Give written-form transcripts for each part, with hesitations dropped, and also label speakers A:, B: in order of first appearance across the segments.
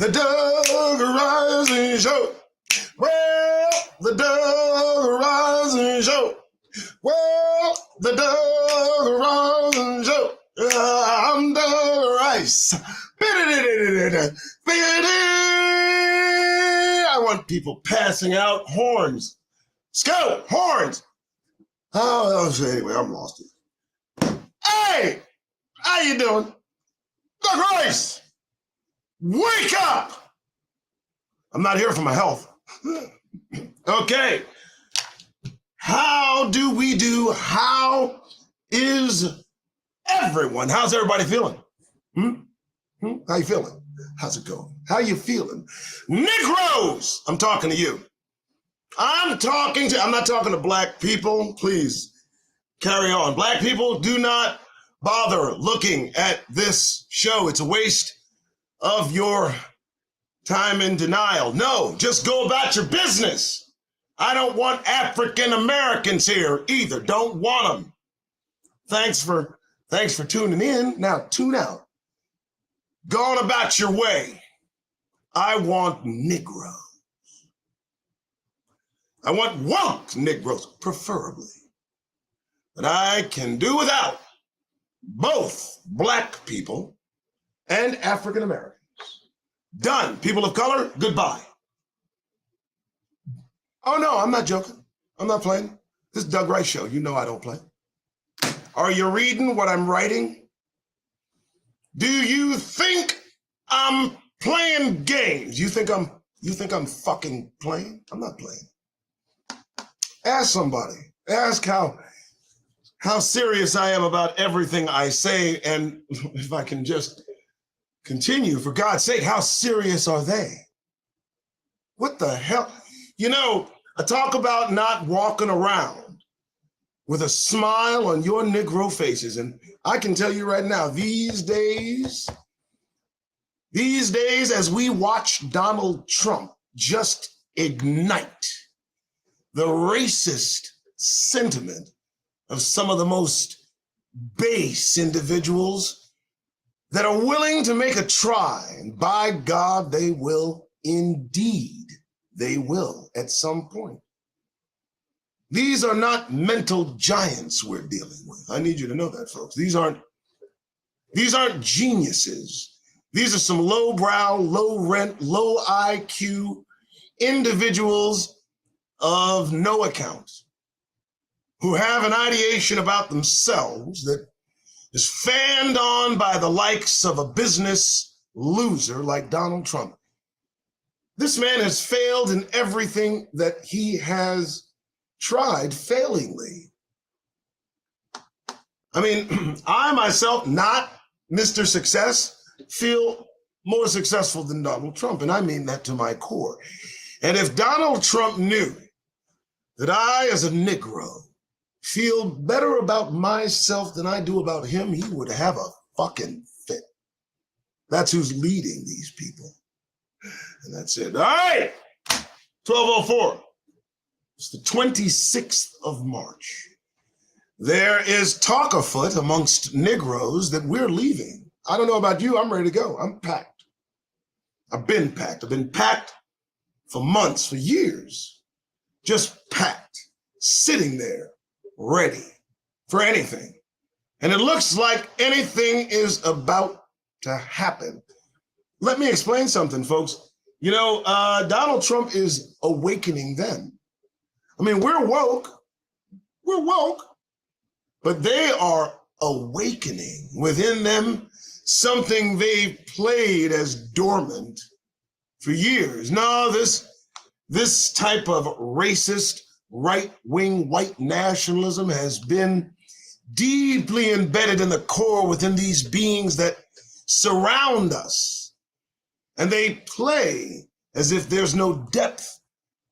A: The Doug Rising Show. Well, the Doug Rising Show. Well, the Doug Rising Show. I'm Doug Rice. I want people passing out horns. Scout, horns. Oh, anyway, I'm lost. Hey, how you doing? Doug Rice, wake up. I'm not here for my health. Okay. How do we do? How is everyone? How's everybody feeling? How you feeling? How's it going? How you feeling? Negroes, I'm talking to you. I'm not talking to black people. Please carry on. Black people, do not bother looking at this show. It's a waste of your time in denial. No, just go about your business. I don't want African Americans here either. Don't want them. Thanks for tuning in. Now tune out. Go on about your way. I want Negroes. I want woke Negroes, preferably. But I can do without both black people and African Americans. Done. People of color, goodbye. Oh no, I'm not joking. I'm not playing. This is Doug Rice Show. You know I don't play. Are you reading what I'm writing? Do you think I'm playing games? You think I'm fucking playing? I'm not playing. Ask somebody. Ask how serious I am about everything I say, and if I can just continue, for God's sake, how serious are they? What the hell? You know, I talk about not walking around with a smile on your Negro faces, and I can tell you right now, these days, as we watch Donald Trump just ignite the racist sentiment of some of the most base individuals that are willing to make a try, and by God, they will indeed. They will at some point. These are not mental giants we're dealing with. I need you to know that, folks. These aren't geniuses. These are some lowbrow, low rent, low IQ individuals of no account who have an ideation about themselves that is fanned on by the likes of a business loser like Donald Trump. This man has failed in everything that he has tried failingly. I mean, I myself, not Mr. Success, feel more successful than Donald Trump, and I mean that to my core. And if Donald Trump knew that I, as a Negro, feel better about myself than I do about him, he would have a fucking fit. That's who's leading these people. And that's it. All right, 12:04. It's the 26th of March. There is talk afoot amongst Negroes that we're leaving. I don't know about you. I'm ready to go. I'm packed. I've been packed. I've been packed for months, for years. Just packed, sitting there, ready for anything. And it looks like anything is about to happen. Let me explain something, folks. You know, Donald Trump is awakening them. I mean, we're woke, but they are awakening within them something they've played as dormant for years. No, this type of racist, right-wing white nationalism has been deeply embedded in the core within these beings that surround us. And they play as if there's no depth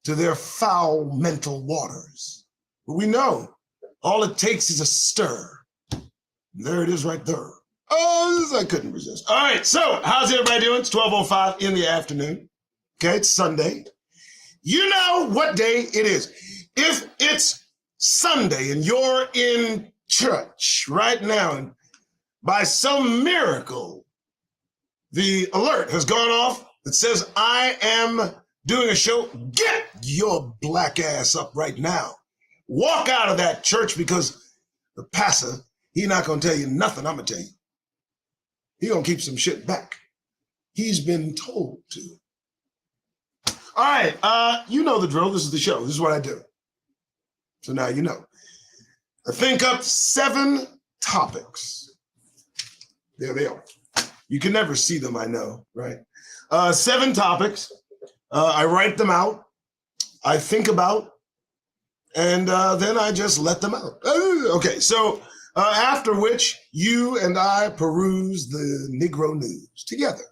A: to their foul mental waters. But we know all it takes is a stir. And there it is right there. Oh, I couldn't resist. All right, so how's everybody doing? It's 12:05 in the afternoon. Okay, it's Sunday. You know what day it is. If it's Sunday and you're in church right now, and by some miracle, the alert has gone off that says I am doing a show, get your black ass up right now. Walk out of that church, because the pastor, he not going to tell you nothing I'm going to tell you. He going to keep some shit back. He's been told to. All right, you know the drill. This is the show. This is what I do. So now you know. I think up 7 topics. There they are. You can never see them, I know, right? 7 topics. I write them out. I think about, and then I just let them out. Okay, so after which you and I peruse the Negro news together.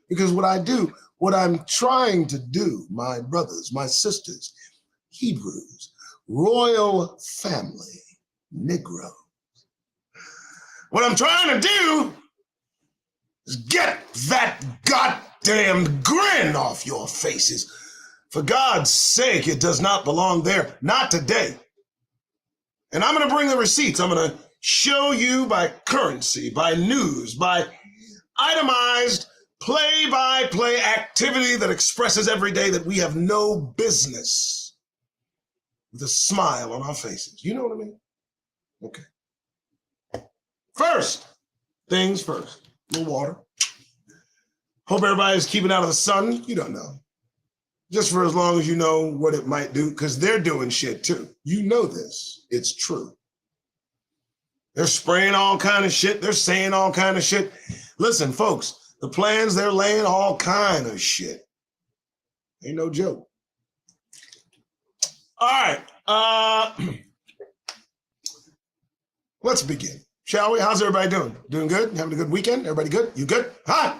A: Because what I do, what I'm trying to do, my brothers, my sisters, Hebrews, royal family, Negro. What I'm trying to do is get that goddamn grin off your faces. For God's sake, it does not belong there. Not today. And I'm going to bring the receipts. I'm going to show you by currency, by news, by itemized play-by-play activity that expresses every day that we have no business with a smile on our faces. You know what I mean? Okay. First things first. A little water. Hope everybody's keeping out of the sun. You don't know. Just for as long as you know what it might do, because they're doing shit too. You know this. It's true. They're spraying all kind of shit. They're saying all kind of shit. Listen, folks, the plans, they're laying all kind of shit. Ain't no joke. All right. Let's begin, shall we? How's everybody doing? Doing good? Having a good weekend? Everybody good? You good? Hi.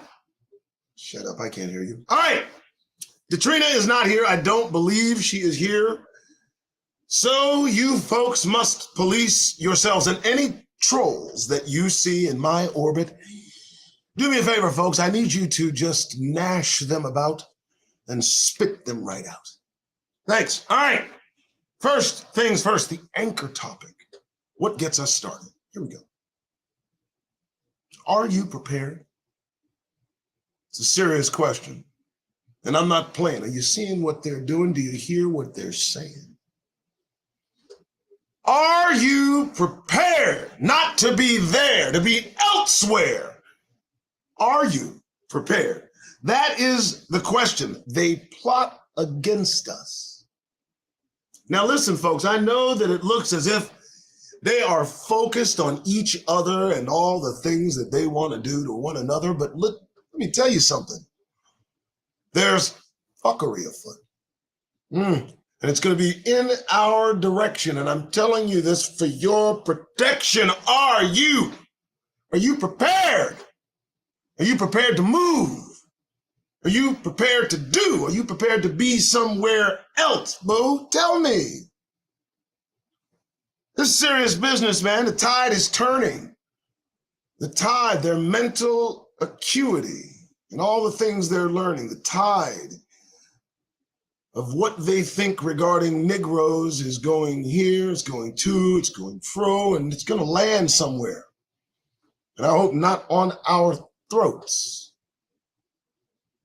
A: Shut up. I can't hear you. All right. Detrina is not here. I don't believe she is here. So you folks must police yourselves, and any trolls that you see in my orbit, do me a favor, folks. I need you to just gnash them about and spit them right out. Thanks. All right. First things first, the anchor topic. What gets us started? Here we go. Are you prepared? It's a serious question. And I'm not playing. Are you seeing what they're doing? Do you hear what they're saying? Are you prepared not to be there, to be elsewhere? Are you prepared? That is the question. They plot against us. Now listen, folks, I know that it looks as if they are focused on each other and all the things that they want to do to one another, but let me tell you something. There's fuckery afoot. And it's going to be in our direction. And I'm telling you this for your protection. Are you prepared? Are you prepared to move? Are you prepared to do? Are you prepared to be somewhere else, boo? Tell me. This is serious business, man. The tide is turning. The tide, their mental acuity, and all the things they're learning, the tide of what they think regarding Negroes is going here, it's going to, it's going fro, and it's going to land somewhere. And I hope not on our throats.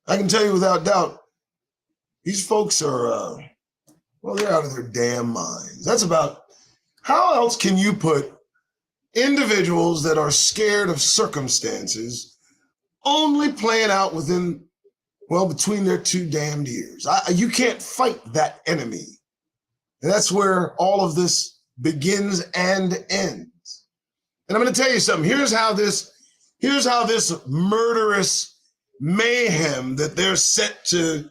A: I can tell you without doubt, these folks are, well, they're out of their damn minds. That's about, how else can you put individuals that are scared of circumstances only playing out within, well, between their two damned ears? You can't fight that enemy. And that's where all of this begins and ends. And I'm going to tell you something. Here's how this murderous mayhem that they're set to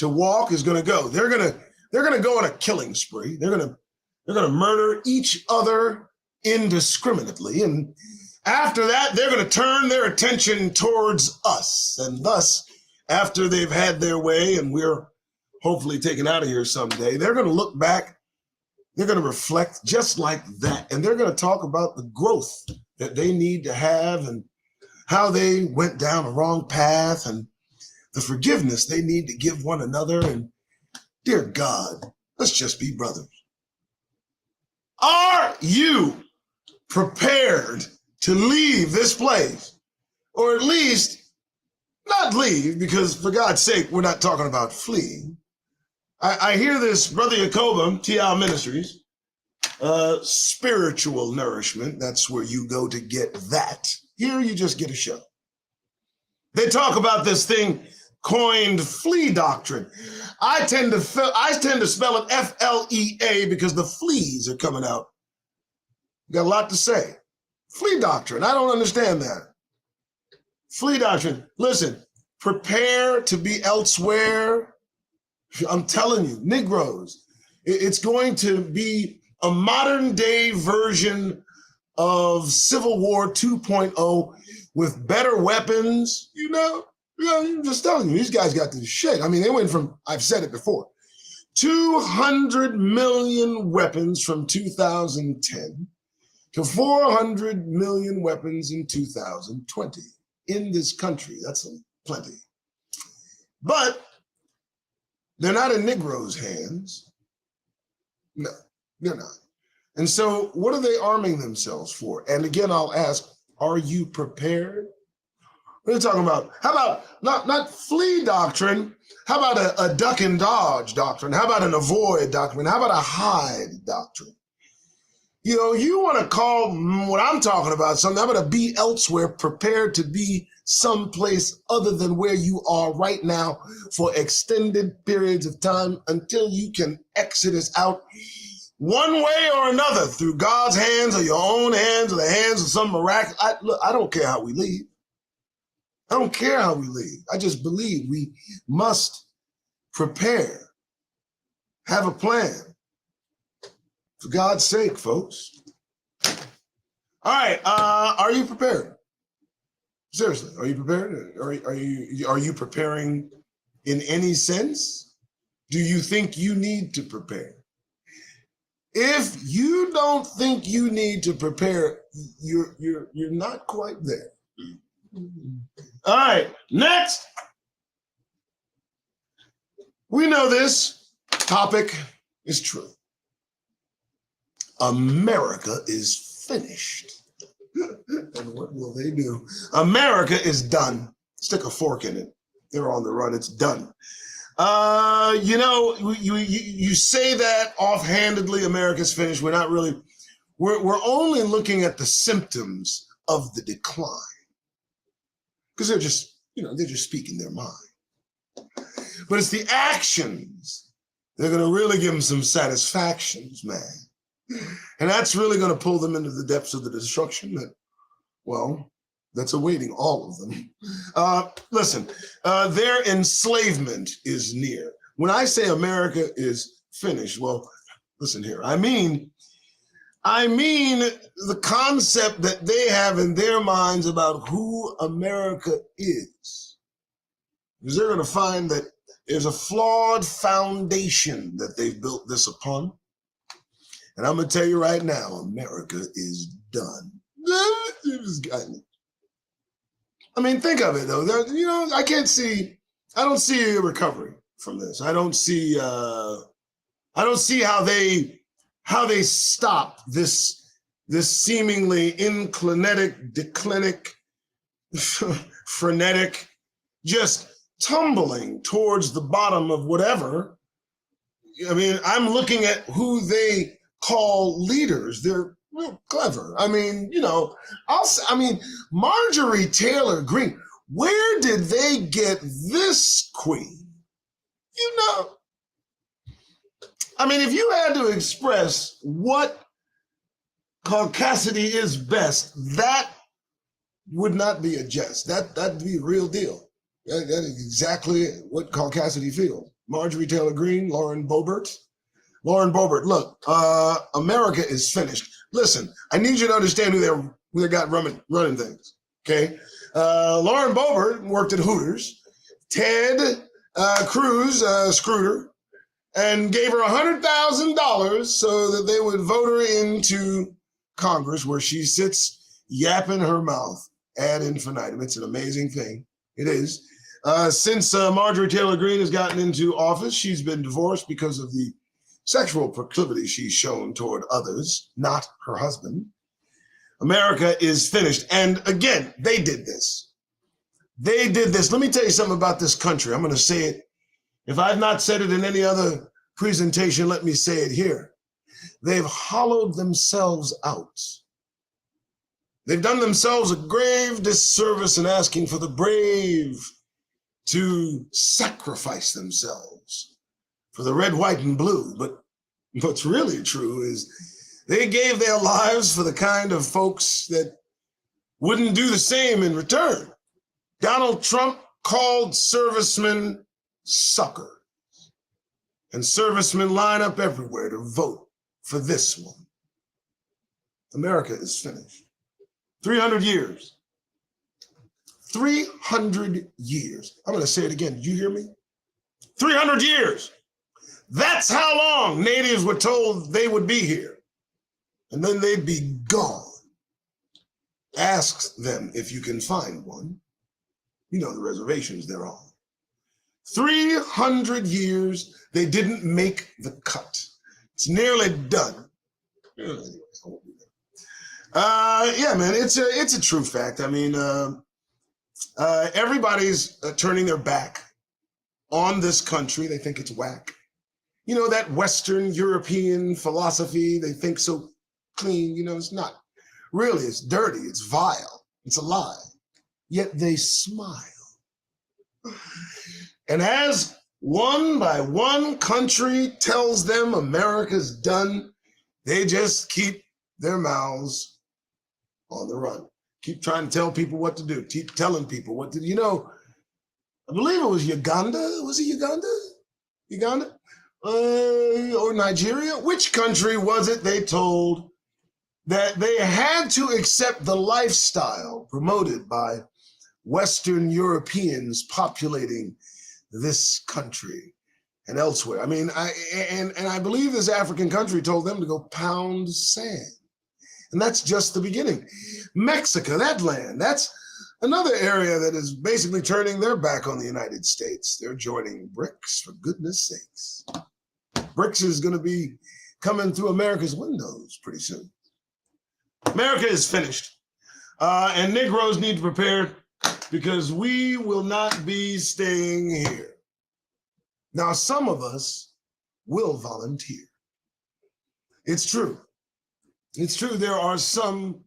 A: walk is going to go. They're going to go on a killing spree. They're going to murder each other indiscriminately. And after that, they're going to turn their attention towards us. And thus, after they've had their way and we're hopefully taken out of here someday, they're going to look back, they're going to reflect just like that. And they're going to talk about the growth that they need to have and how they went down a wrong path and the forgiveness they need to give one another. And dear God, let's just be brothers. Are you prepared to leave this place? Or at least Not leave, because for God's sake, we're not talking about fleeing. I hear this, Brother Yacoba, TL Ministries, spiritual nourishment. That's where you go to get that. Here you just get a show. They talk about this thing coined flea doctrine. I tend to spell it F-L-E-A because the fleas are coming out. Got a lot to say. Flea doctrine. I don't understand that. Flea doctrine. Listen, prepare to be elsewhere. I'm telling you, Negroes, it's going to be a modern day version of Civil War 2.0 with better weapons. I'm just telling you, these guys got this shit. I mean, they went from, I've said it before, 200 million weapons from 2010 to 400 million weapons in 2020 in this country. That's plenty. But they're not in Negroes' hands. No, they're not. And so what are they arming themselves for? And again, I'll ask, are you prepared? What are you talking about? How about not flee doctrine? How about a duck and dodge doctrine? How about an avoid doctrine? How about a hide doctrine? You want to call what I'm talking about something. How about to be elsewhere, prepared to be someplace other than where you are right now for extended periods of time until you can exodus out one way or another through God's hands or your own hands or the hands of some miraculous. I don't care how we leave. I don't care how we leave. I just believe we must prepare, have a plan. For God's sake, folks. All right, are you prepared? Seriously, are you prepared? Are you preparing in any sense? Do you think you need to prepare? If you don't think you need to prepare, you're not quite there. All right, next. We know this topic is true. America is finished. And what will they do? America is done. Stick a fork in it. They're on the run. It's done. You say that offhandedly, America's finished. We're not really. We're only looking at the symptoms of the decline. Because they're just speaking their mind. But it's the actions. They're going to really give them some satisfactions, man. And that's really going to pull them into the depths of the destruction that's awaiting all of them. Listen, their enslavement is near. When I say America is finished, well, listen here. I mean the concept that they have in their minds about who America is. Because they're going to find that there's a flawed foundation that they've built this upon. And I'm going to tell you right now, America is done. I mean, think of it, though. I don't see a recovery from this. I don't see how they stop this seemingly declinic, frenetic, just tumbling towards the bottom of whatever. I mean, I'm looking at who they call leaders. They're real clever. I mean, Marjorie Taylor Greene, where did they get this queen? I mean, if you had to express what caucasity is best, that would not be a jest. That'd be a real deal. That is exactly what caucasity feels. Marjorie Taylor Greene, Lauren Boebert, look, America is finished. Listen, I need you to understand who they got running things, okay? Lauren Boebert worked at Hooters. Ted Cruz screwed her and gave her $100,000 so that they would vote her into Congress, where she sits yapping her mouth ad infinitum. It's an amazing thing. It is. Since Marjorie Taylor Greene has gotten into office, she's been divorced because of the sexual proclivity she's shown toward others, not her husband. America is finished. And again, they did this. They did this. Let me tell you something about this country. I'm going to say it. If I've not said it in any other presentation, let me say it here. They've hollowed themselves out. They've done themselves a grave disservice in asking for the brave to sacrifice themselves for the red, white, and blue. But what's really true is they gave their lives for the kind of folks that wouldn't do the same in return. Donald Trump called servicemen suckers. And servicemen line up everywhere to vote for this one. America is finished. 300 years. 300 years. I'm going to say it again. Did you hear me? 300 years. That's how long natives were told they would be here. And then they'd be gone. Ask them if you can find one. You know the reservations they're on. 300 years, they didn't make the cut. It's nearly done. Yeah, man, it's a true fact. I mean, everybody's turning their back on this country. They think it's whack. You know, that Western European philosophy, they think so clean, you know, it's not. Really, it's dirty, it's vile, it's a lie. Yet they smile. And as one by one country tells them America's done, they just keep their mouths on the run. Keep trying to tell people what to do. Keep telling people what to do. You know, I believe it was Uganda. Was it Uganda? Uganda? Or Nigeria? Which country was it they told that they had to accept the lifestyle promoted by Western Europeans populating this country and elsewhere? I mean, I believe this African country told them to go pound sand. And that's just the beginning. Mexico, that land, that's another area that is basically turning their back on the United States. They're joining BRICS, for goodness sakes. BRICS is going to be coming through America's windows pretty soon. America is finished. And Negroes need to prepare, because we will not be staying here. Now, some of us will volunteer. It's true. It's true. There are some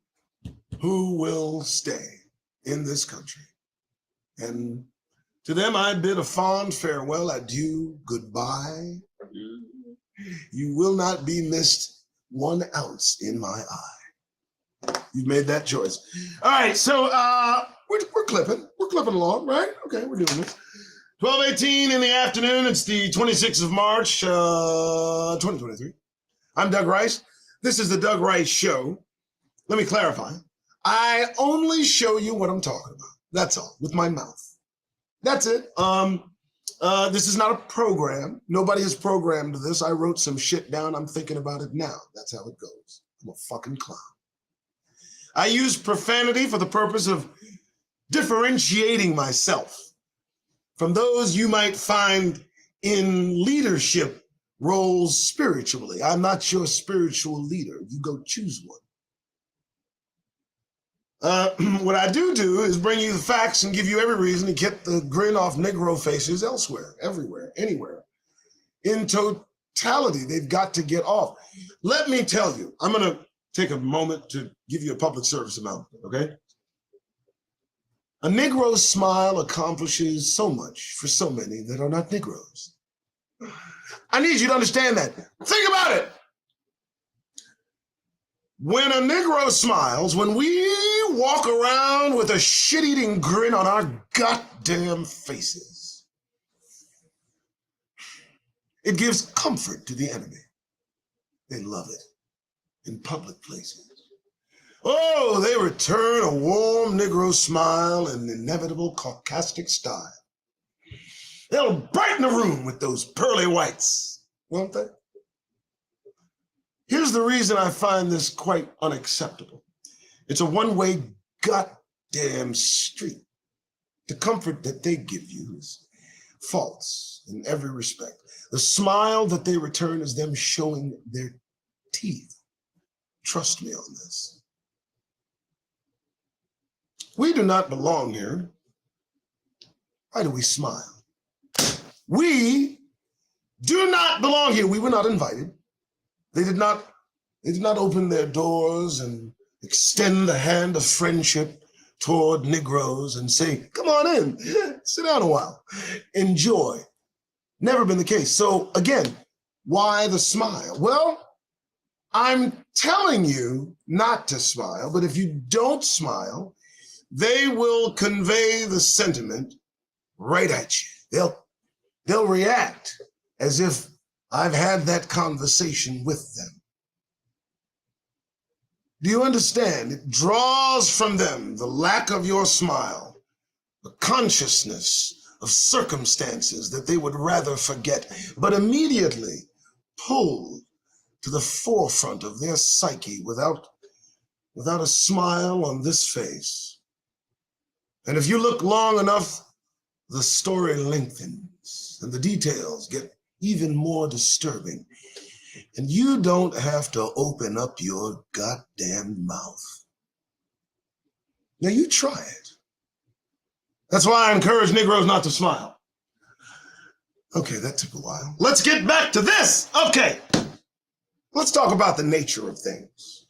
A: who will stay in this country. And to them, I bid a fond farewell, adieu, goodbye. You will not be missed 1 ounce in my eye. You've made that choice. All right, so we're clipping. We're clipping along, right? Okay, we're doing this. 12:18 in the afternoon. It's the 26th of March, 2023. I'm Doug Rice. This is the Doug Rice Show. Let me clarify. I only show you what I'm talking about. That's all, with my mouth. That's it. This is not a program. Nobody has programmed this. I wrote some shit down. I'm thinking about it now. That's how it goes. I'm a fucking clown. I use profanity for the purpose of differentiating myself from those you might find in leadership roles spiritually. I'm not your spiritual leader. You go choose one. What I do is bring you the facts and give you every reason to get the grin off Negro faces elsewhere, everywhere, anywhere. In totality, they've got to get off. Let me tell you, I'm going to take a moment to give you a public service announcement, okay? A Negro smile accomplishes so much for so many that are not Negroes. I need you to understand that. Think about it. When a Negro smiles, when we walk around with a shit-eating grin on our goddamn faces, it gives comfort to the enemy. They love it in public places. Oh, they return a warm Negro smile and inevitable sarcastic style. They'll brighten the room with those pearly whites, won't they? Here's the reason I find this quite unacceptable. It's a one-way goddamn street. The comfort that they give you is false in every respect. The smile that they return is them showing their teeth. Trust me on this. We do not belong here. Why do we smile? We do not belong here. We were not invited. They did not open their doors and extend the hand of friendship toward Negroes and say, come on in, sit down a while, enjoy. Never been the case. So again, why the smile? Well, I'm telling you not to smile, but if you don't smile, they will convey the sentiment right at you. They'll react as if I've had that conversation with them. Do you understand? It draws from them the lack of your smile, the consciousness of circumstances that they would rather forget, but immediately pulled to the forefront of their psyche without a smile on this face. And if you look long enough, the story lengthens and the details get even more disturbing. And you don't have to open up your goddamn mouth. Now you try it. That's why I encourage Negroes not to smile. Okay, that took a while. Let's get back to this. Okay, let's talk about the nature of things.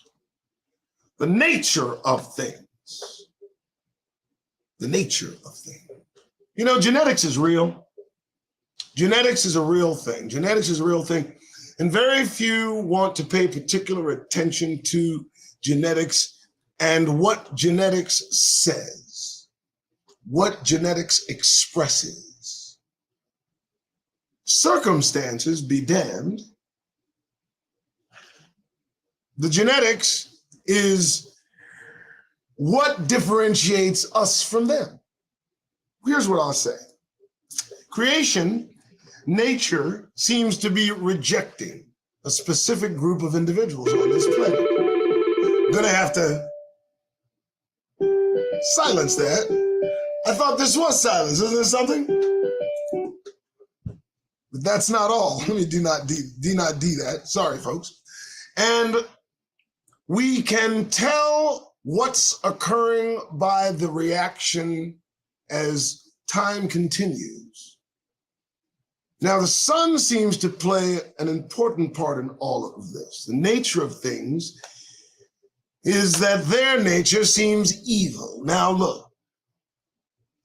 A: The nature of things. The nature of things. You know, genetics is real. Genetics is a real thing. Genetics is a real thing. And very few want to pay particular attention to genetics and what genetics says, what genetics expresses. Circumstances be damned. The genetics is what differentiates us from them. Here's what I'll say. Creation, nature seems to be rejecting a specific group of individuals on this planet. I'm gonna have to silence that. I thought this was silence. Isn't this something? But that's not all. Let me do not D that. Sorry, folks. And we can tell what's occurring by the reaction as time continues. Now, the sun seems to play an important part in all of this. The nature of things is that their nature seems evil. Now, look,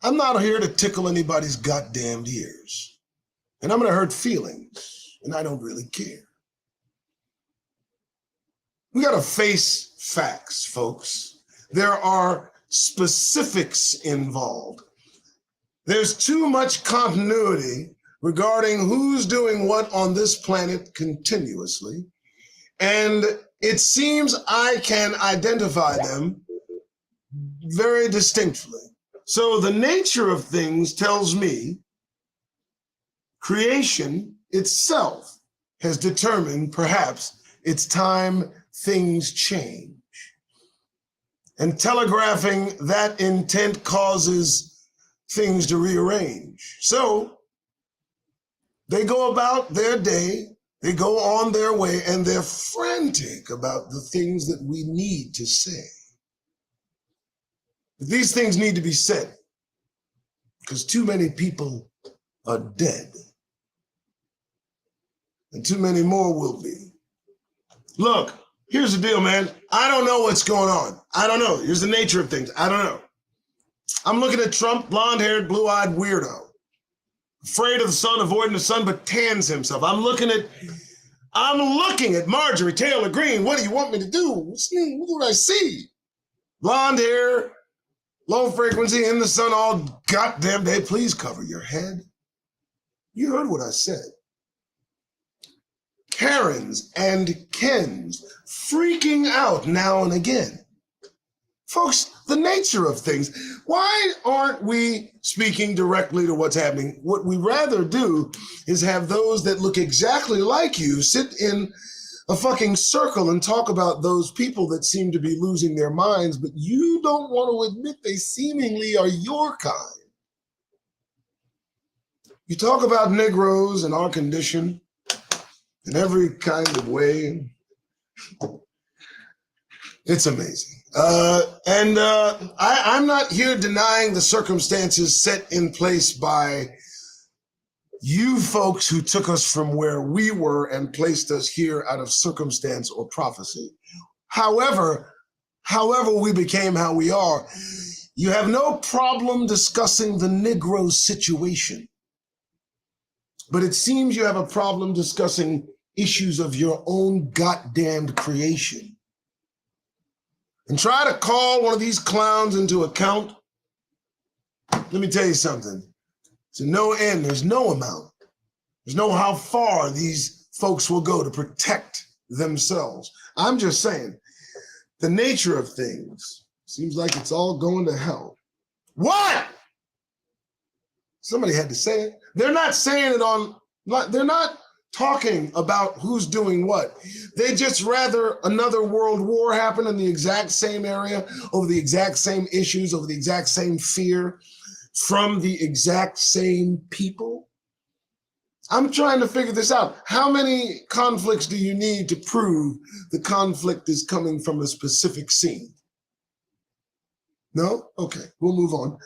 A: I'm not here to tickle anybody's goddamn ears, and I'm going to hurt feelings, and I don't really care. We got to face facts, folks. There are specifics involved. There's too much continuity regarding who's doing what on this planet continuously. And it seems I can identify them very distinctly. So the nature of things tells me creation itself has determined perhaps it's time things change. And telegraphing that intent causes things to rearrange. So they go about their day, they go on their way, and they're frantic about the things that we need to say. But these things need to be said because too many people are dead. And too many more will be. Look, here's the deal, man. I don't know what's going on. I don't know. Here's the nature of things. I don't know. I'm looking at Trump, blonde-haired, blue-eyed weirdo. Afraid of the sun, avoiding the sun, but tans himself. I'm looking at Marjorie Taylor Greene. What do you want me to do? Look what I see. Blonde hair, low frequency, in the sun all goddamn day. Please cover your head. You heard what I said. Karens and Kens freaking out now and again. Folks, the nature of things. Why aren't we speaking directly to what's happening? What we rather do is have those that look exactly like you sit in a fucking circle and talk about those people that seem to be losing their minds, but you don't want to admit they seemingly are your kind. You talk about Negroes and our condition in every kind of way. It's amazing. I'm not here denying the circumstances set in place by you folks who took us from where we were and placed us here out of circumstance or prophecy. However we became how we are, you have no problem discussing the Negro situation. But it seems you have a problem discussing issues of your own goddamned creation. And try to call one of these clowns into account. Let me tell you something. To no end, there's no amount. There's no how far these folks will go to protect themselves. I'm just saying, the nature of things seems like it's all going to hell. What? Somebody had to say it. They're not saying it on, they're not talking about who's doing what. They just rather another world war happen in the exact same area, over the exact same issues, over the exact same fear, from the exact same people. I'm trying to figure this out. How many conflicts do you need to prove the conflict is coming from a specific scene? No? Okay, we'll move on.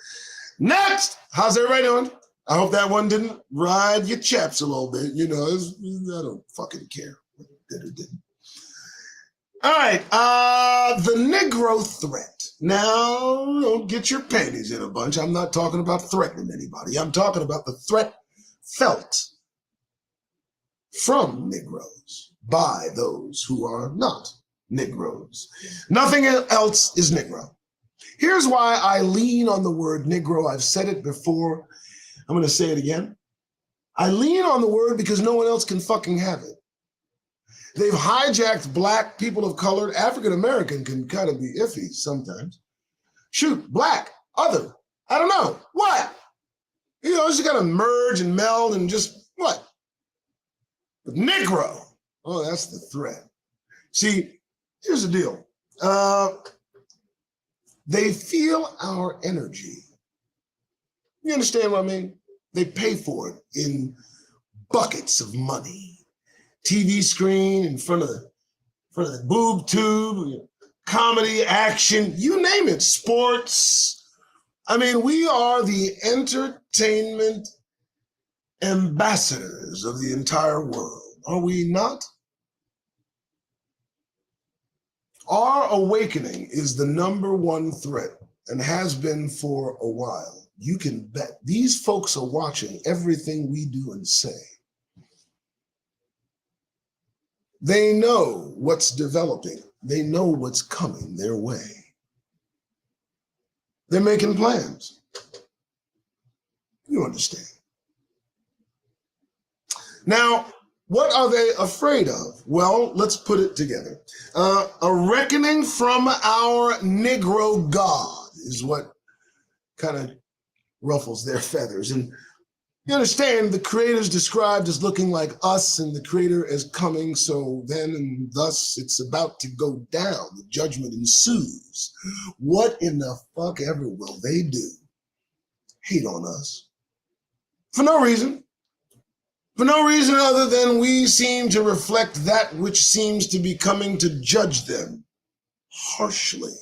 A: Next! How's everybody doing? I hope that one didn't ride your chaps a little bit. You know, I don't fucking care whether it did or didn't. All right, the Negro Threat. Now, don't get your panties in a bunch. I'm not talking about threatening anybody. I'm talking about the threat felt from Negroes by those who are not Negroes. Nothing else is Negro. Here's why I lean on the word Negro. I've said it before. I'm going to say it again. I lean on the word because no one else can fucking have it. They've hijacked black, people of color. African American can kind of be iffy sometimes. Shoot, black, other, I don't know. What? You know, just got to merge and meld and just what? But Negro, oh, that's the threat. See, here's the deal. They feel our energy. You understand what I mean? They pay for it in buckets of money. TV screen in front of the boob tube, comedy, action, you name it, sports. I mean, we are the entertainment ambassadors of the entire world, are we not? Our awakening is the #1 threat and has been for a while. You can bet these folks are watching everything we do and say. They know what's developing. They know what's coming their way. They're making plans. You understand. Now, what are they afraid of? Well, let's put it together. A reckoning from our Negro God is what kind of ruffles their feathers. And you understand, the creator's described as looking like us and the creator as coming, so then and thus it's about to go down. The judgment ensues. What in the fuck ever will they do? Hate on us. For no reason. For no reason other than we seem to reflect that which seems to be coming to judge them harshly.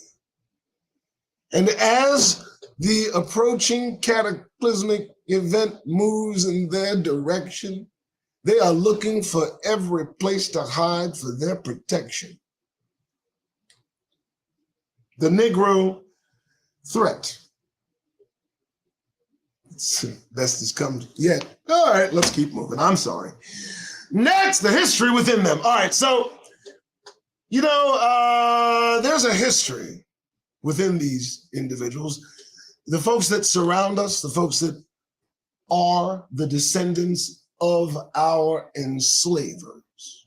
A: And as the approaching cataclysmic event moves in their direction, they are looking for every place to hide for their protection. The Negro Threat. Best has come yet. All right, let's keep moving. I'm sorry. Next, the history within them. All right, so, you know, there's a history within these individuals. The folks that surround us, the folks that are the descendants of our enslavers.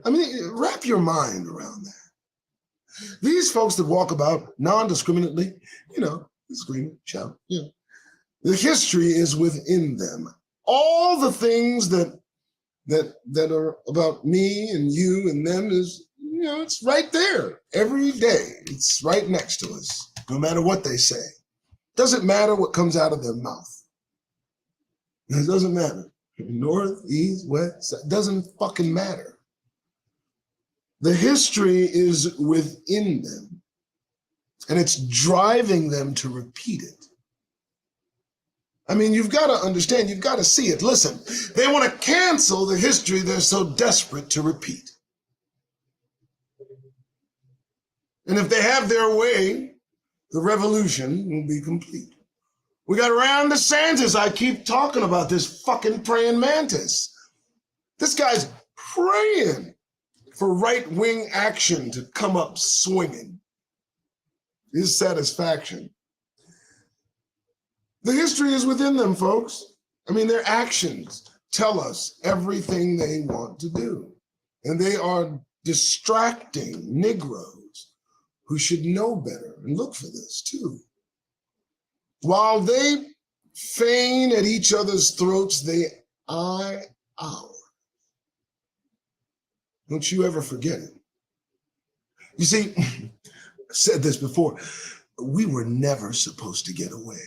A: I mean, wrap your mind around that. These folks that walk about non-discriminately, you know, screaming, shout, you know, the history is within them. All the things that are about me and you and them is, you know, it's right there every day. It's right next to us, no matter what they say. Doesn't matter what comes out of their mouth. It doesn't matter. North, east, west, it doesn't fucking matter. The history is within them. And it's driving them to repeat it. I mean, you've got to understand, you've got to see it. Listen, they want to cancel the history they're so desperate to repeat. And if they have their way, the revolution will be complete. We got Ron DeSantis. I keep talking about this fucking praying mantis. This guy's praying for right-wing action to come up swinging. His satisfaction. The history is within them, folks. I mean, their actions tell us everything they want to do. And they are distracting Negroes who should know better and look for this too. While they feign at each other's throats, they eye ours. Don't you ever forget it. You see, I said this before, we were never supposed to get away.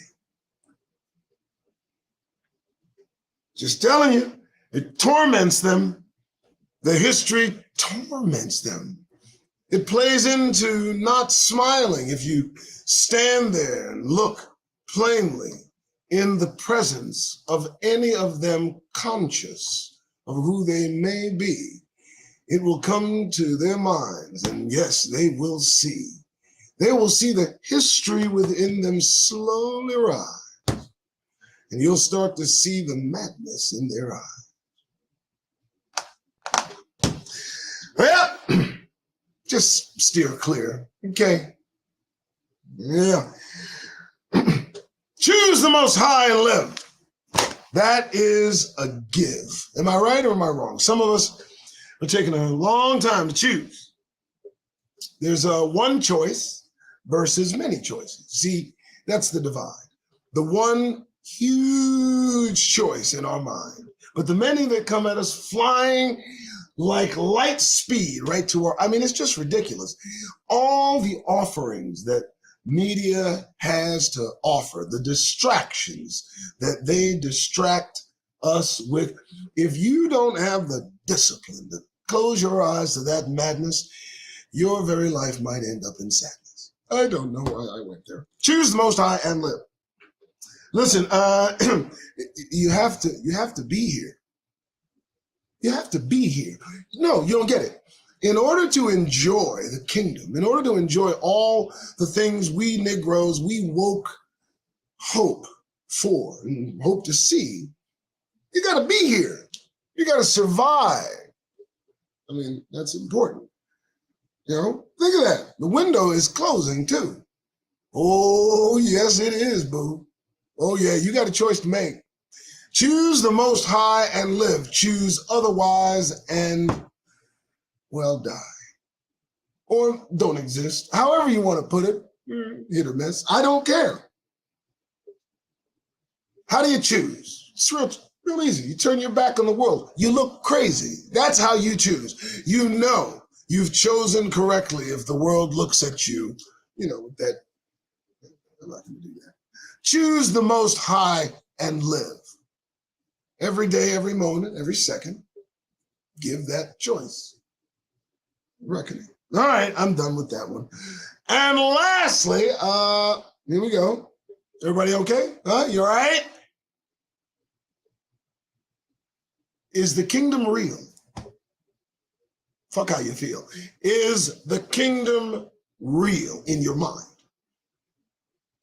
A: Just telling you, it torments them. The history torments them. It plays into not smiling if you stand there and look plainly in the presence of any of them conscious of who they may be. It will come to their minds, and yes, they will see. They will see the history within them slowly rise. And you'll start to see the madness in their eyes. Well, just steer clear, okay? Yeah. Choose the Most High and live. That is a give. Am I right or am I wrong? Some of us are taking a long time to choose. There's one choice versus many choices. See, that's the divide. The one huge choice in our mind, but the many that come at us flying like light speed right to our, I mean, it's just ridiculous. All the offerings that media has to offer, the distractions that they distract us with. If you don't have the discipline to close your eyes to that madness, your very life might end up in sadness. I don't know why I went there. Choose the Most High and live. Listen, you have to be here. You have to be here. No, you don't get it. In order to enjoy the kingdom, in order to enjoy all the things we Negroes, we woke hope for and hope to see, you got to be here. You got to survive. I mean, that's important. You know, think of that. The window is closing too. Oh, yes, it is, boo. Oh, yeah, you got a choice to make. Choose the Most High and live. Choose otherwise and, well, die. Or don't exist. However you want to put it, hit or miss. I don't care. How do you choose? It's real easy. You turn your back on the world. You look crazy. That's how you choose. You know you've chosen correctly if the world looks at you, you know, with that. I'm not going to do that. Choose the Most High and live. Every day, every moment, every second, give that choice. Reckoning. All right, I'm done with that one. And lastly, here we go. Everybody okay? You all right? Is the kingdom real? Fuck how you feel. Is the kingdom real in your mind?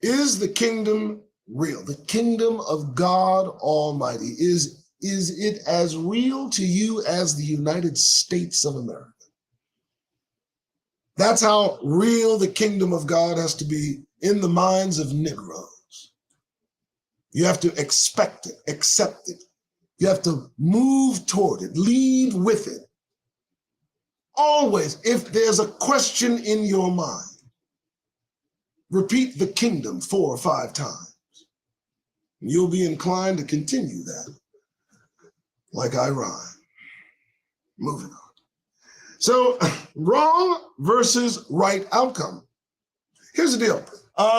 A: Is the kingdom real? The kingdom of God Almighty. Is it as real to you as the United States of America? That's how real the kingdom of God has to be in the minds of Negroes. You have to expect it, accept it. You have to move toward it, lead with it. Always, if there's a question in your mind, repeat the kingdom 4 or 5 times. You'll be inclined to continue that, like I rhyme. Moving on. So, wrong versus right outcome. Here's the deal.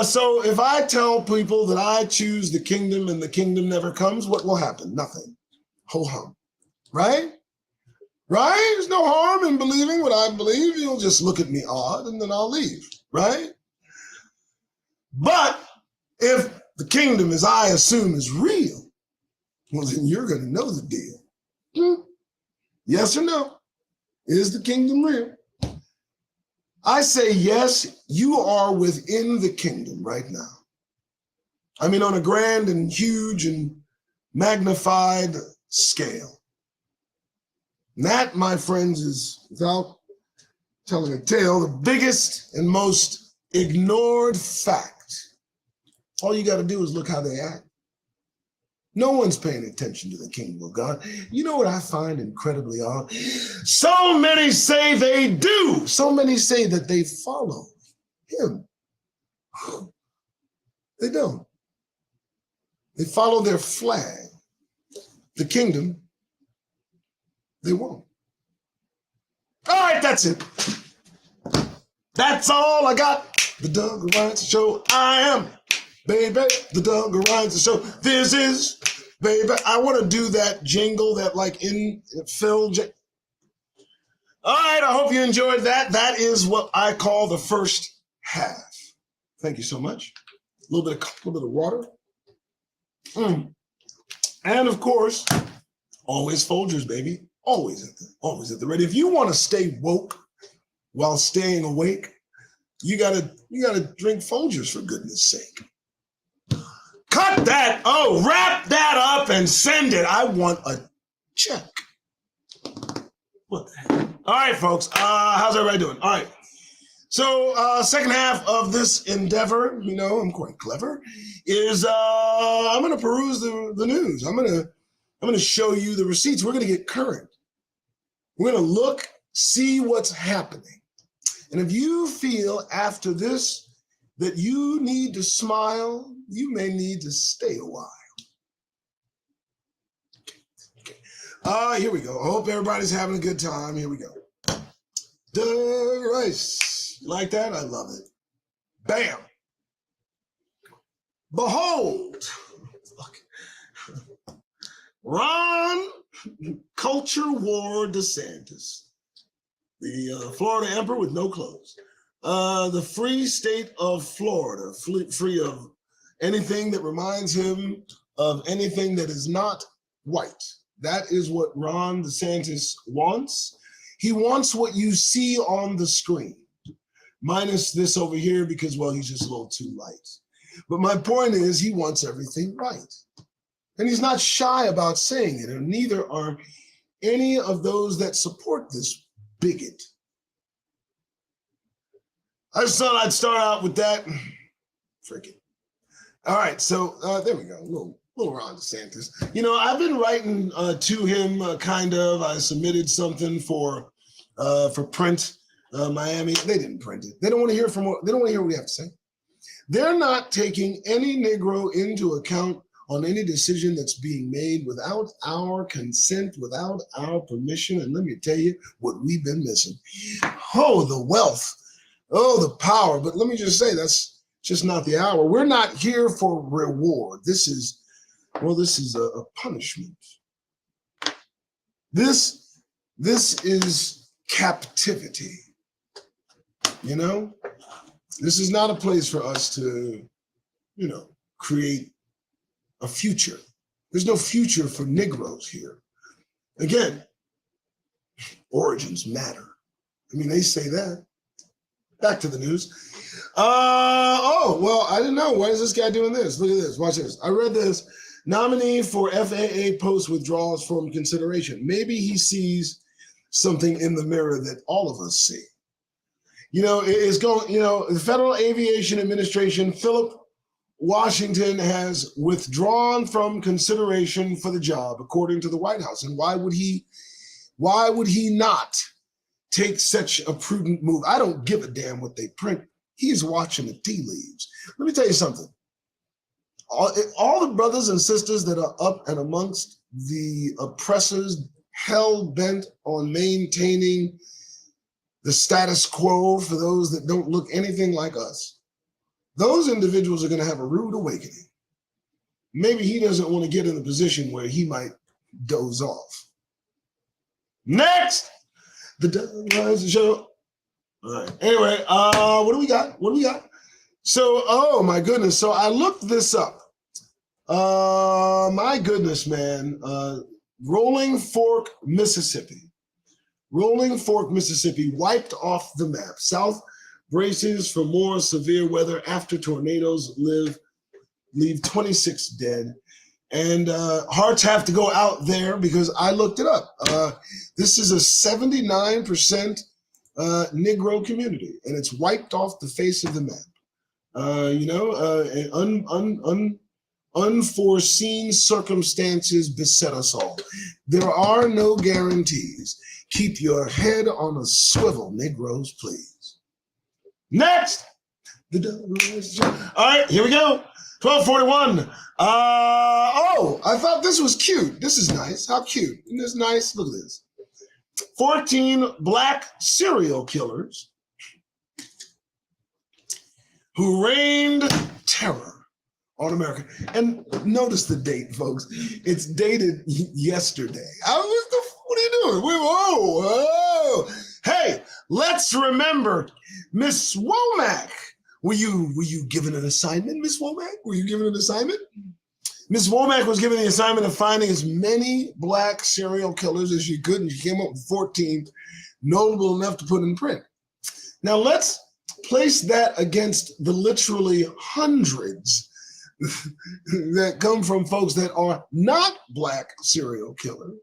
A: So if I tell people that I choose the kingdom and the kingdom never comes, what will happen? Nothing. Ho hum. Right? Right? There's no harm in believing what I believe. You'll just look at me odd and then I'll leave. Right? But if the kingdom, as I assume, is real, well, then you're going to know the deal. Yes or no? Is the kingdom real? I say yes, you are within the kingdom right now. I mean, on a grand and huge and magnified scale. And that, my friends, is, without telling a tale, the biggest and most ignored fact. All you got to do is look how they act. No one's paying attention to the kingdom of God. You know what I find incredibly odd? So many say they do. So many say that they follow him. They don't. They follow their flag. The kingdom, they won't. All right, that's it. That's all I got. The Doug Rising Show. I am, baby, the Doug Rising Show. This is, baby. I want to do that jingle, that like in Phil. All right, I hope you enjoyed that. That is what I call the first half. Thank you so much. A little bit of water. And of course, always Folgers, baby. Always at the ready. If you want to stay woke while staying awake, you gotta drink Folgers, for goodness sake. Cut that. Oh, wrap that up and send it. I want a check. What the heck? All right, folks. How's everybody doing? All right. So second half of this endeavor, you know, I'm quite clever, is I'm going to peruse the news. I'm going to show you the receipts. We're going to get current. We're going to look, see what's happening. And if you feel after this that you need to smile, you may need to stay a while. Okay. Here we go. I hope everybody's having a good time. Here we go. Doug Rice. You like that? I love it. Bam. Behold. Ron Culture War DeSantis, the Florida emperor with no clothes. The free state of Florida, free of anything that reminds him of anything that is not white. That is what Ron DeSantis wants. He wants what you see on the screen, minus this over here because, well, he's just a little too light. But my point is he wants everything right. And he's not shy about saying it, and neither are any of those that support this bigot. I just thought I'd start out with that. Freaking. All right, so there we go. A little Ron DeSantis. You know, I've been writing to him, kind of. I submitted something for print, Miami. They didn't print it. They don't want to hear they don't want to hear what we have to say. They're not taking any Negro into account on any decision that's being made without our consent, without our permission. And let me tell you what we've been missing. Oh, the wealth. Oh, the power. But let me just say, that's just not the hour. We're not here for reward. This is a punishment. This is captivity. You know? This is not a place for us to, you know, create a future. There's no future for Negroes here. Again, origins matter. I mean, they say that. Back to the news. Oh, well, I didn't know. Why is this guy doing this? Look at this. Watch this. I read this. Nominee for FAA post withdraws from consideration. Maybe he sees something in the mirror that all of us see. You know, the Federal Aviation Administration, Philip Washington, has withdrawn from consideration for the job, according to the White House. And why would he not take such a prudent move? I don't give a damn what they print. He's watching the tea leaves. Let me tell you something. All the brothers and sisters that are up and amongst the oppressors, hell-bent on maintaining the status quo for those that don't look anything like us, those individuals are going to have a rude awakening. Maybe he doesn't want to get in a position where he might doze off. Next, the Doug Rising Show. All right. Anyway, what do we got? So, oh my goodness. So I looked this up. My goodness, man. Rolling Fork, Mississippi. Rolling Fork, Mississippi wiped off the map. South braces for more severe weather after tornadoes leave 26 dead. And hearts have to go out there because I looked it up. This is a 79% Negro community, and it's wiped off the face of the map. Unforeseen circumstances beset us all. There are no guarantees. Keep your head on a swivel, Negroes, please. Next, the dougriceshow. All right, here we go. 1241. Oh, I thought this was cute. This is nice. How cute. Isn't this nice? Look at this. 14 black serial killers who rained terror on America. And notice the date, folks. It's dated yesterday. What are you doing? Whoa. Hey, let's remember Miss Womack. Were you given an assignment, Miss Womack? Were you given an assignment? Miss Womack was given the assignment of finding as many black serial killers as she could, and she came up with 14 notable enough to put in print. Now let's place that against the literally hundreds that come from folks that are not black serial killers.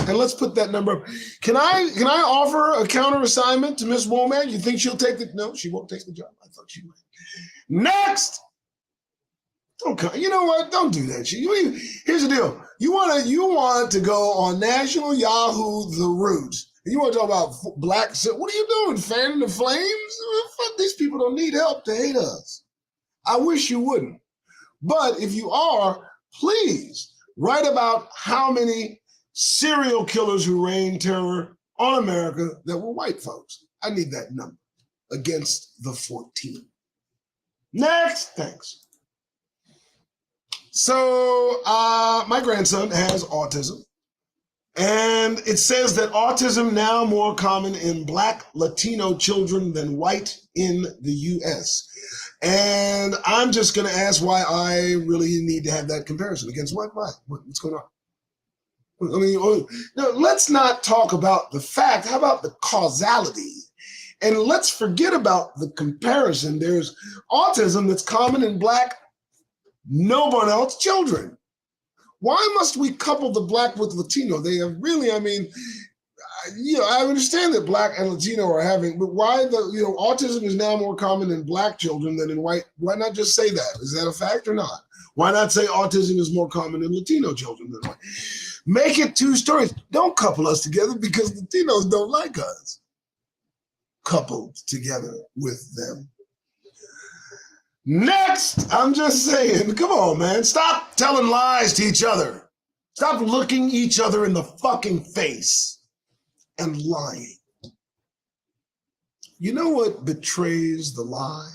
A: And let's put that number up. Can I offer a counter assignment to Miss Womack? You think she'll take it? No, she won't take the job. I thought she would. Next. Okay, you know what? Don't do that. Here's the deal. You want to go on National Yahoo The Roots. And you want to talk about black. What are you doing? Fanning the flames? Fuck, these people don't need help to hate us. I wish you wouldn't. But if you are, please write about how many serial killers who rained terror on America that were white folks. I need that number against the 14. Next, thanks. So my grandson has autism, and it says that autism now more common in black Latino children than white in the US. And I'm just going to ask why I really need to have that comparison against white. What's going on? I mean, no, let's not talk about the fact. How about the causality? And let's forget about the comparison. There's autism that's common in black, nobody else children. Why must we couple the black with Latino? They have really, I mean, I understand that black and Latino are having, but why autism is now more common in black children than in white? Why not just say that? Is that a fact or not? Why not say autism is more common in Latino children than white? Make it two stories. Don't couple us together because Latinos don't like us coupled together with them. Next, I'm just saying, come on, man. Stop telling lies to each other. Stop looking each other in the fucking face and lying. You know what betrays the lie?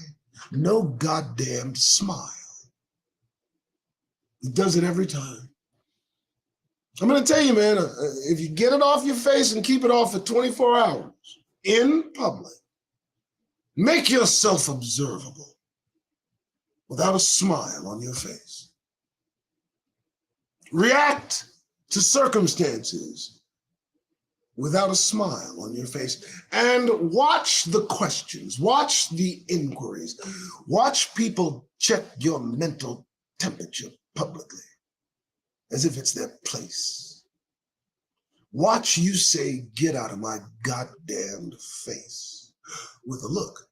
A: No goddamn smile. It does it every time. I'm going to tell you, man, if you get it off your face and keep it off for 24 hours in public, make yourself observable without a smile on your face. React to circumstances without a smile on your face. And watch the questions, watch the inquiries, watch people check your mental temperature publicly, as if it's their place. Watch you say, "Get out of my goddamn face," with a look.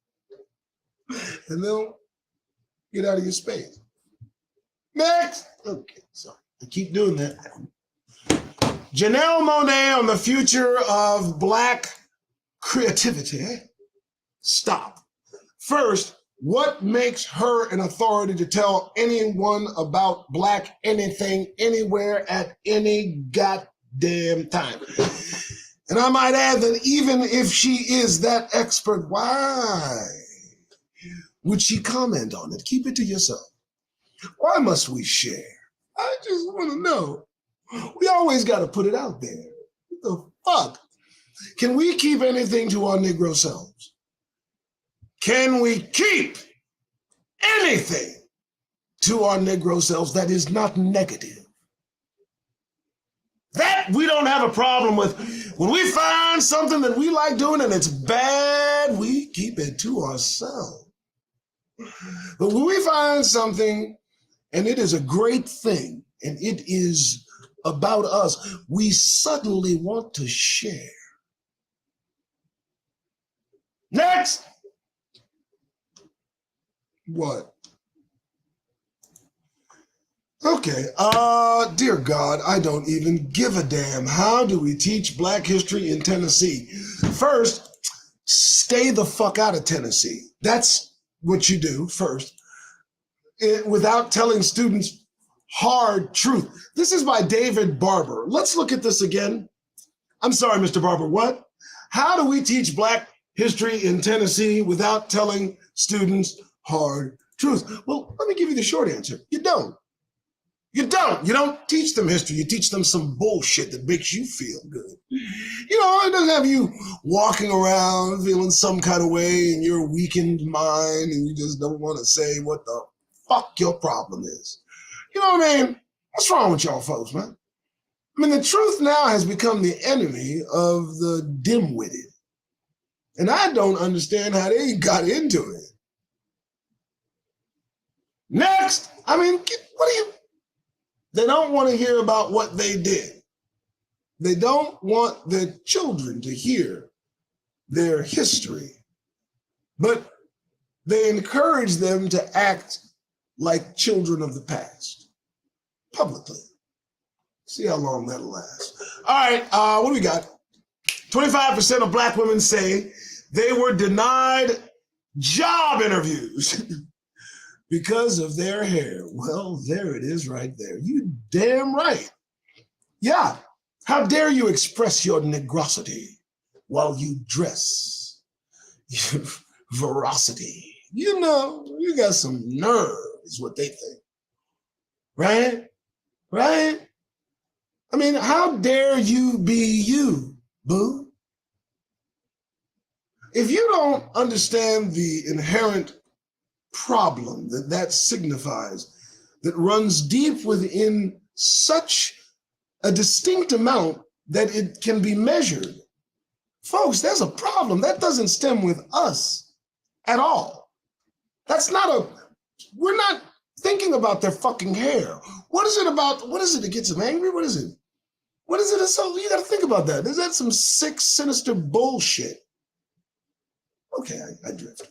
A: And they'll get out of your space. Next. Okay, sorry. I keep doing that. Janelle Monáe on the future of black creativity. Stop. First, what makes her an authority to tell anyone about black anything, anywhere, at any goddamn time? And I might add that even if she is that expert, why would she comment on it? Keep it to yourself. Why must we share? I just want to know. We always got to put it out there. What the fuck? Can we keep anything to our Negro selves? can we keep anything to our Negro selves that is not negative? That we don't have a problem with. When we find something that we like doing and it's bad, we keep it to ourselves. But when we find something and it is a great thing and it is about us, we suddenly want to share. Next. What? Okay, dear God, I don't even give a damn. How do we teach Black history in Tennessee? First, stay the fuck out of Tennessee. That's what you do first, without telling students hard truth. This is by David Barber. Let's look at this again. I'm sorry, Mr. Barber, what? How do we teach Black history in Tennessee without telling students hard truth? Well, let me give you the short answer. You don't. You don't. You don't teach them history. You teach them some bullshit that makes you feel good. You know, it doesn't have you walking around feeling some kind of way in your weakened mind and you just don't want to say what the fuck your problem is. You know what I mean? What's wrong with y'all folks, man? I mean, the truth now has become the enemy of the dim-witted. And I don't understand how they got into it. Next, I mean, what do you... They don't want to hear about what they did. They don't want their children to hear their history, but they encourage them to act like children of the past, publicly. See how long that'll last. All right, what do we got? 25% of Black women say they were denied job interviews because of their hair. Well, there it is right there. You damn right. Yeah. How dare you express your negrosity while you dress? Veracity. You know, you got some nerve is what they think. Right? Right? I mean, how dare you be you, boo? If you don't understand the inherent problem that signifies, that runs deep within such a distinct amount that it can be measured, folks, there's a problem. That doesn't stem with us at all. That's not a, we're not thinking about their fucking hair. What is it about, what is it that gets them angry? What is it? What is it? So you got to think about that. Is that some sick, sinister bullshit? Okay, I drift.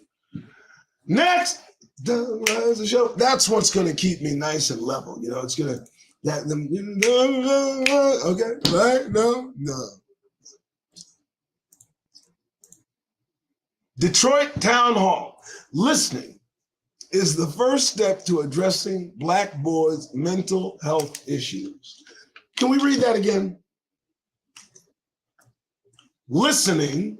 A: Next, the show. That's what's going to keep me nice and level. You know, it's going to, okay, right? No. Detroit Town Hall. Listening is the first step to addressing Black boys' mental health issues. Can we read that again? Listening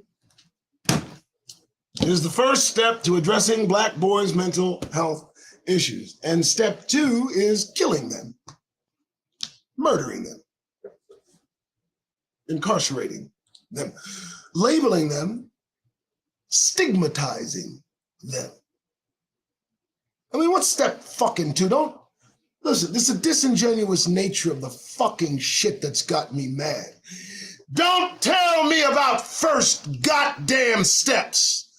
A: is the first step to addressing Black boys' mental health issues. And step 2 is killing them, murdering them, incarcerating them, labeling them, stigmatizing them. I mean, what's step fucking 2? Don't, listen, this is a disingenuous nature of the fucking shit that's got me mad. Don't tell me about first goddamn steps.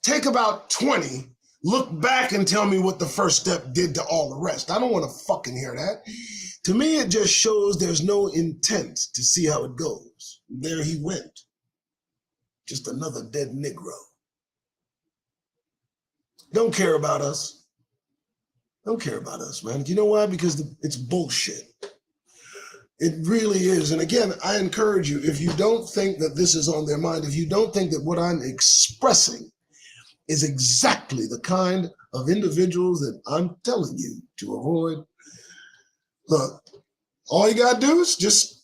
A: Take about 20, look back and tell me what the first step did to all the rest. I don't want to fucking hear that. To me, it just shows there's no intent to see how it goes. There he went. Just another dead Negro. Don't care about us. Don't care about us, man. You know why? Because it's bullshit. It really is. And again, I encourage you, if you don't think that this is on their mind, if you don't think that what I'm expressing is exactly the kind of individuals that I'm telling you to avoid, look, all you gotta do is just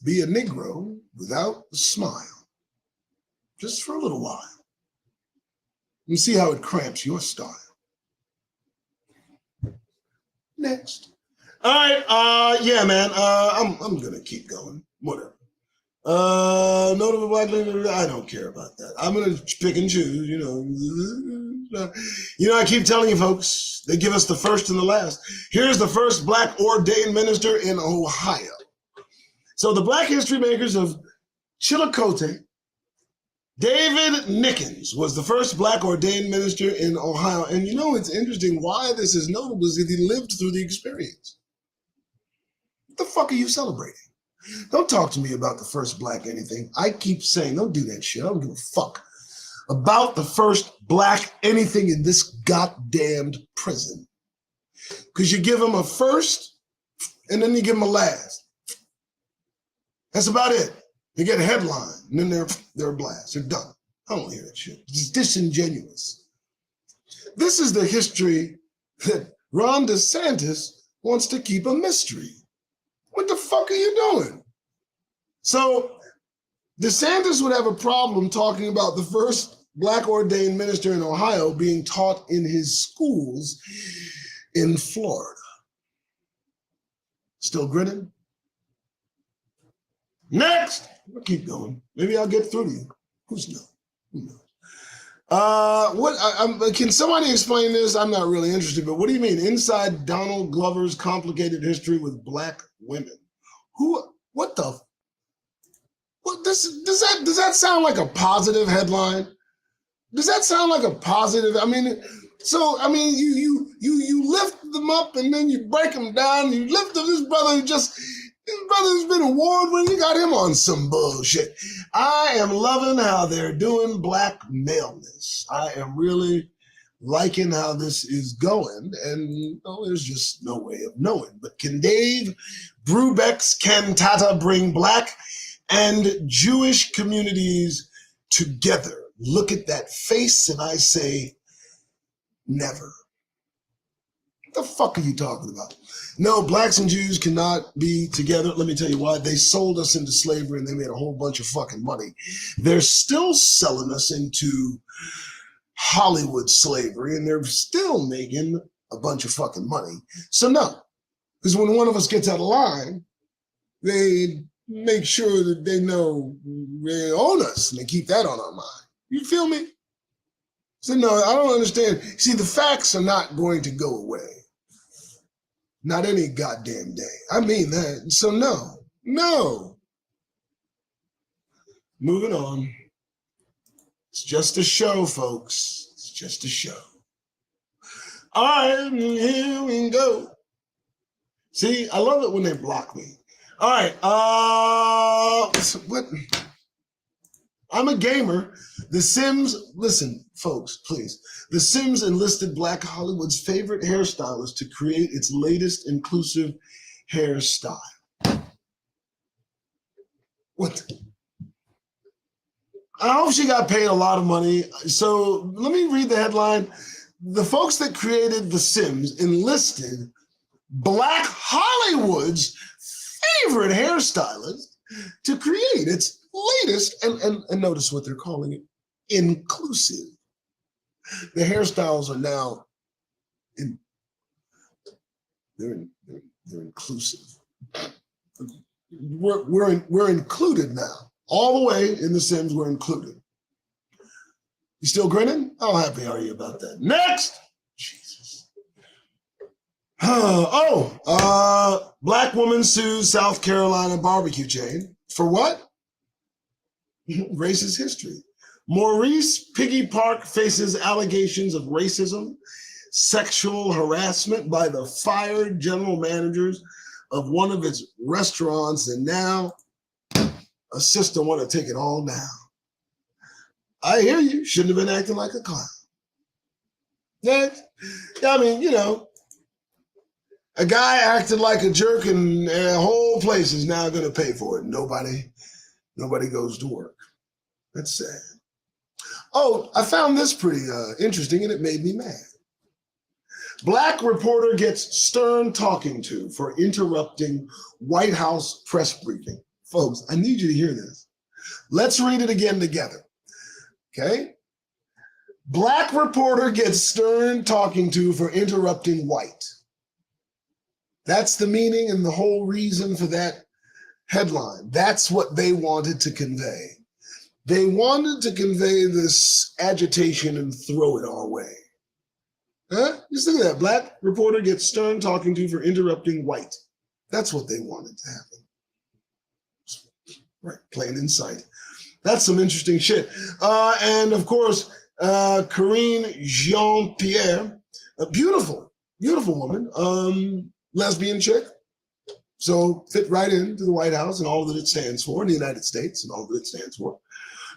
A: be a Negro without a smile, just for a little while. You see how it cramps your style. Next. All right, yeah, man, I'm gonna keep going, whatever. Notable black leaders. I don't care about that. I'm gonna pick and choose. I keep telling you, folks. They give us the first and the last. Here's the first black ordained minister in Ohio. So the Black history makers of Chillicothe, David Nickens was the first black ordained minister in Ohio. And it's interesting why this is notable is that he lived through the experience. What the fuck are you celebrating? Don't talk to me about the first black anything. I keep saying, don't do that shit. I don't give a fuck about the first black anything in this goddamned prison. Because you give them a first and then you give them a last. That's about it. They get a headline and then they're a blast. They're done. I don't hear that shit. It's disingenuous. This is the history that Ron DeSantis wants to keep a mystery. What the fuck are you doing? So DeSantis would have a problem talking about the first black ordained minister in Ohio being taught in his schools in Florida. Still grinning? Next! I'll keep going. Maybe I'll get through to you. Who knows? Can somebody explain this? I'm not really interested, but what do you mean? Inside Donald Glover's complicated history with black women. Does that sound like a positive headline? Does that sound like a positive? You lift them up and then you break them down. You lift up this brother who's been award-winning. You got him on some bullshit. I am loving how they're doing black maleness. I am really liking how this is going, and there's just no way of knowing. But can Dave Brubeck's cantata bring black and Jewish communities together? Look at that face and I say, never. What the fuck are you talking about? No, blacks and Jews cannot be together. Let me tell you why. They sold us into slavery and they made a whole bunch of fucking money. They're still selling us into Hollywood slavery and they're still making a bunch of fucking money. So no, because when one of us gets out of line, they make sure that they know they own us and they keep that on our mind. You feel me? So no, I don't understand. See, the facts are not going to go away. Not any goddamn day. I mean that. So no. Moving on. It's just a show, folks. It's just a show. All right, here we go. See, I love it when they block me. All right, what? I'm a gamer. The Sims, listen, folks, please. The Sims enlisted Black Hollywood's favorite hairstylist to create its latest inclusive hairstyle. What? I hope she got paid a lot of money. So let me read the headline. The folks that created The Sims enlisted Black Hollywood's favorite hairstylist to create its latest, and notice what they're calling it, inclusive. The hairstyles are now they're inclusive. We're included now. All the way in The Sims, we're included. You still grinning? How happy are you about that? Next! Jesus. Black woman sues South Carolina barbecue chain. For what? Racist history. Maurice Piggy Park faces allegations of racism, sexual harassment by the fired general managers of one of its restaurants, and now a sister want to take it all down. I hear you. Shouldn't have been acting like a clown. A guy acted like a jerk and a whole place is now going to pay for it. Nobody goes to work. That's sad. Oh, I found this pretty interesting and it made me mad. Black reporter gets stern talking to for interrupting White House press briefing. Folks, I need you to hear this. Let's read it again together. Okay? Black reporter gets stern talking to for interrupting white. That's the meaning and the whole reason for that headline. That's what they wanted to convey. They wanted to convey this agitation and throw it our way. Huh? Just look at that. Black reporter gets stern talking to for interrupting white. That's what they wanted to happen. Right, plain in sight. That's some interesting shit. And of course, Karine Jean-Pierre, a beautiful, beautiful woman, lesbian chick. So fit right into the White House and all that it stands for, in the United States and all that it stands for.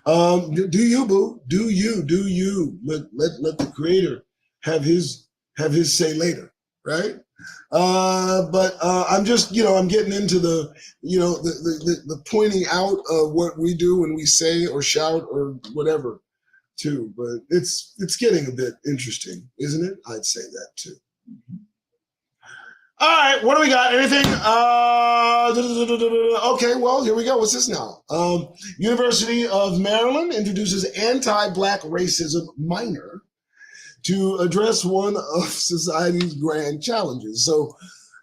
A: Do you, boo? Do you? Let the creator have his say later, right? But I'm just, I'm getting into the, the pointing out of what we do when we say or shout or whatever too. But it's getting a bit interesting, isn't it? I'd say that too. All right, what do we got? Anything? Okay, well, here we go. What's this now? University of Maryland introduces anti-Black racism minor to address one of society's grand challenges. So,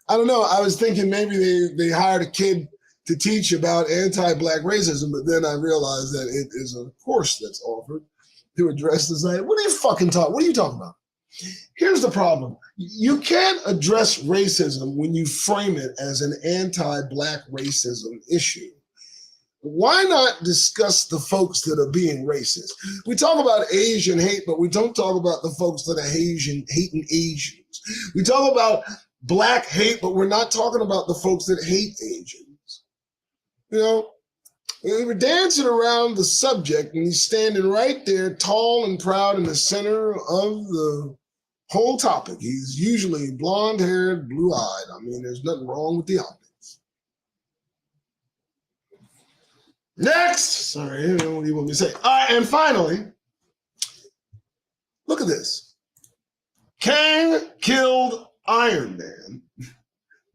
A: I don't know. I was thinking maybe they hired a kid to teach about anti-Black racism, but then I realized that it is a course that's offered to address society. What are you fucking talking? What are you talking about? Here's the problem. You can't address racism when you frame it as an anti-Black racism issue. Why not discuss the folks that are being racist? We talk about Asian hate, but we don't talk about the folks that are hating Asians. We talk about Black hate, but we're not talking about the folks that hate Asians. We were dancing around the subject, and he's standing right there, tall and proud in the center of the whole topic. He's usually blonde-haired, blue-eyed. I mean, there's nothing wrong with the optics. Next! Sorry, what do you want me to say? All right, and finally, look at this. Kang killed Iron Man,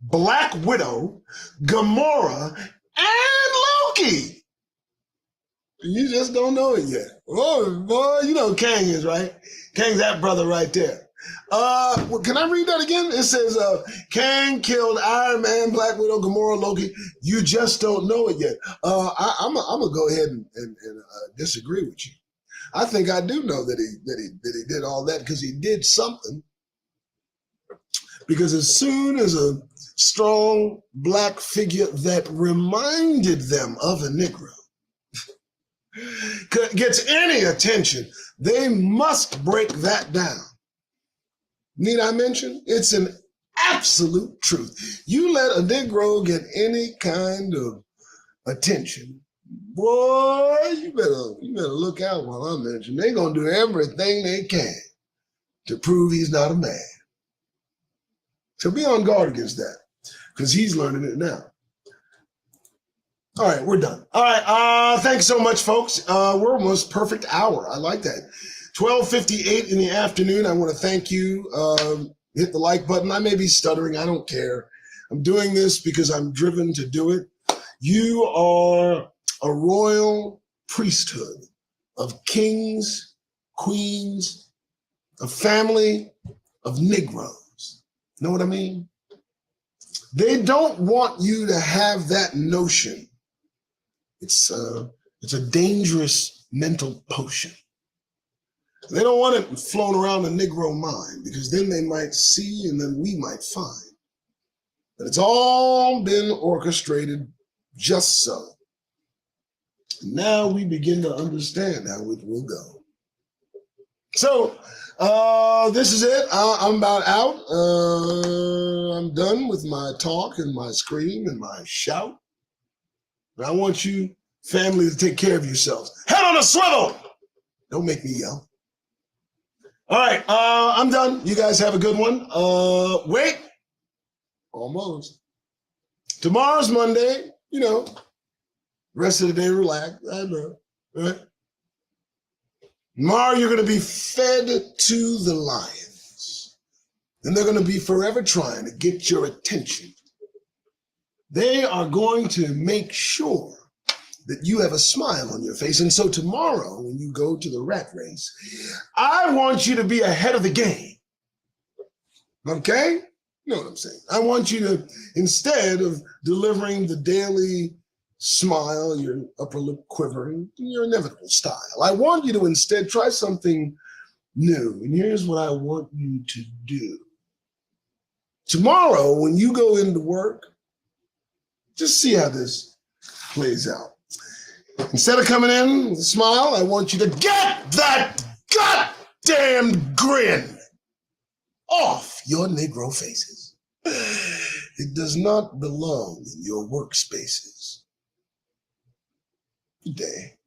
A: Black Widow, Gamora, and Loki. You just don't know it yet. Oh, boy, you know who Kang is, right? Kang's that brother right there. Can I read that again? It says, Kang killed Iron Man, Black Widow, Gamora, Loki. You just don't know it yet. I'm gonna go ahead and disagree with you. I think I do know that he did all that because he did something. Because as soon as a strong Black figure that reminded them of a Negro gets any attention, they must break that down. Need I mention? It's an absolute truth. You let a Negro get any kind of attention, boy, you better look out while I mention. They're gonna do everything they can to prove he's not a man. So be on guard against that, because he's learning it now. All right, we're done. All right, thanks so much, folks. We're almost perfect hour. I like that. 12:58 in the afternoon. I want to thank you. Hit the like button. I may be stuttering. I don't care. I'm doing this because I'm driven to do it. You are a royal priesthood of kings, queens, a family of Negroes. Know what I mean? They don't want you to have that notion. It's a dangerous mental potion. They don't want it flown around the Negro mind, because then they might see and then we might find that it's all been orchestrated just so. And now we begin to understand how it will go. So this is it. I'm about out. I'm done with my talk and my scream and my shout. But I want you, family, to take care of yourselves. Head on a swivel! Don't make me yell. All right, I'm done. You guys have a good one. Wait. Almost. Tomorrow's Monday. Rest of the day, relax. I know. All right? Tomorrow, you're going to be fed to the lions. And they're going to be forever trying to get your attention. They are going to make sure that you have a smile on your face. And so tomorrow, when you go to the rat race, I want you to be ahead of the game. Okay? You know what I'm saying? I want you to, instead of delivering the daily smile, your upper lip quivering, in your inevitable style. I want you to instead try something new. And here's what I want you to do. Tomorrow, when you go into work, just see how this plays out. Instead of coming in with a smile, I want you to get that goddamn grin off your Negro faces. It does not belong in your workspaces. Good day.